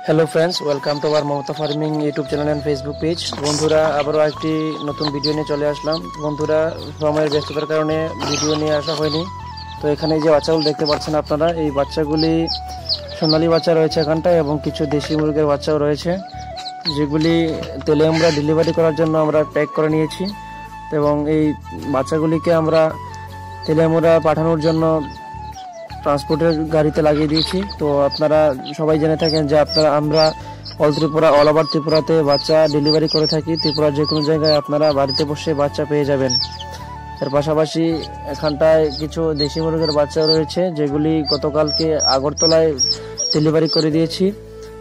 Hello friends, welcome to our Mamata farming YouTube channel and Facebook page. বন্ধুরা, আবারও একটি নতুন ভিডিও নিয়ে চলে আসলাম। বন্ধুরা, সময়ের ব্যস্ততার কারণে ভিডিও নিয়ে আসা হয়নি। তো এখানে যে বাচ্চাগুলো দেখতে পাচ্ছেন আপনারা, এই বাচ্চাগুলি সোনালী বাচ্চা রয়েছে এখানটায়, এবং কিছু দেশি মুরগির বাচ্চাও রয়েছে, যেগুলি তেলে আমরা ডেলিভারি করার জন্য আমরা প্যাক করে নিয়েছি। এবং এই বাচ্চাগুলিকে আমরা তেলে আমরা পাঠানোর জন্য ট্রান্সপোর্টের গাড়িতে লাগিয়ে দিয়েছি। তো আপনারা সবাই জেনে থাকেন যে আমরা অল ওভার ত্রিপুরাতে বাচ্চা ডেলিভারি করে থাকি। ত্রিপুরার যে কোনো জায়গায় আপনারা বাড়িতে বসে বাচ্চা পেয়ে যাবেন। এর পাশাপাশি এখানটায় কিছু দেশি মুরগির বাচ্চাও রয়েছে, যেগুলি গতকালকে আগরতলায় ডেলিভারি করে দিয়েছি।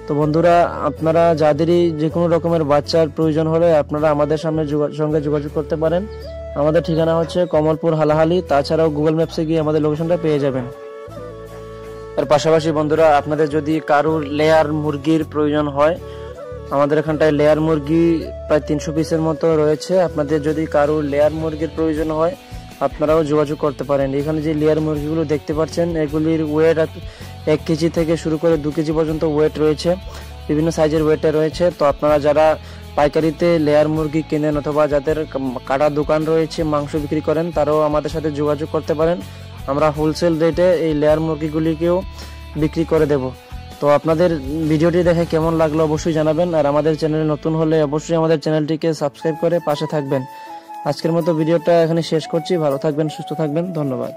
তো বন্ধুরা, আপনারা যাদেরই যে কোনো রকমের বাচ্চার প্রয়োজন হলে আপনারা আমাদের সঙ্গে যোগাযোগ করতে পারেন। আমাদের ঠিকানা হচ্ছে কমলপুর হালাহালি। তাছাড়াও গুগল ম্যাপসে গিয়ে আমাদের লোকেশনটা পেয়ে যাবেন। এর পাশাপাশি বন্ধুরা, আপনাদের যদি কারুর লেয়ার মুরগির প্রয়োজন হয়, আমাদের এখানটায় লেয়ার মুরগি প্রায় 300 পিসের মতো রয়েছে। আপনাদের যদি কারুর লেয়ার মুরগির প্রয়োজন হয়, আপনারাও যোগাযোগ করতে পারেন। এখানে যে লেয়ার মুরগিগুলো দেখতে পাচ্ছেন, এগুলির ওয়েট 1 কেজি থেকে শুরু করে 2 কেজি পর্যন্ত ওয়েট রয়েছে, বিভিন্ন সাইজের ওয়েটে রয়েছে। তো আপনারা যারা পাইকারিতে লেয়ার মুরগি কেনেন অথবা যাদের কাটা দোকান রয়েছে, মাংস বিক্রি করেন, তারাও আমাদের সাথে যোগাযোগ করতে পারেন। আমরা হোলসেল রেটে এই লেয়ার মুরগিগুলিকেও বিক্রি করে দেব। তো আপনাদের ভিডিওটি দেখে কেমন লাগলো অবশ্যই জানাবেন। আর আমাদের চ্যানেলে নতুন হলে অবশ্যই আমাদের চ্যানেলটিকে সাবস্ক্রাইব করে পাশে থাকবেন। আজকের মতো ভিডিওটা এখানে শেষ করছি। ভালো থাকবেন, সুস্থ থাকবেন। ধন্যবাদ।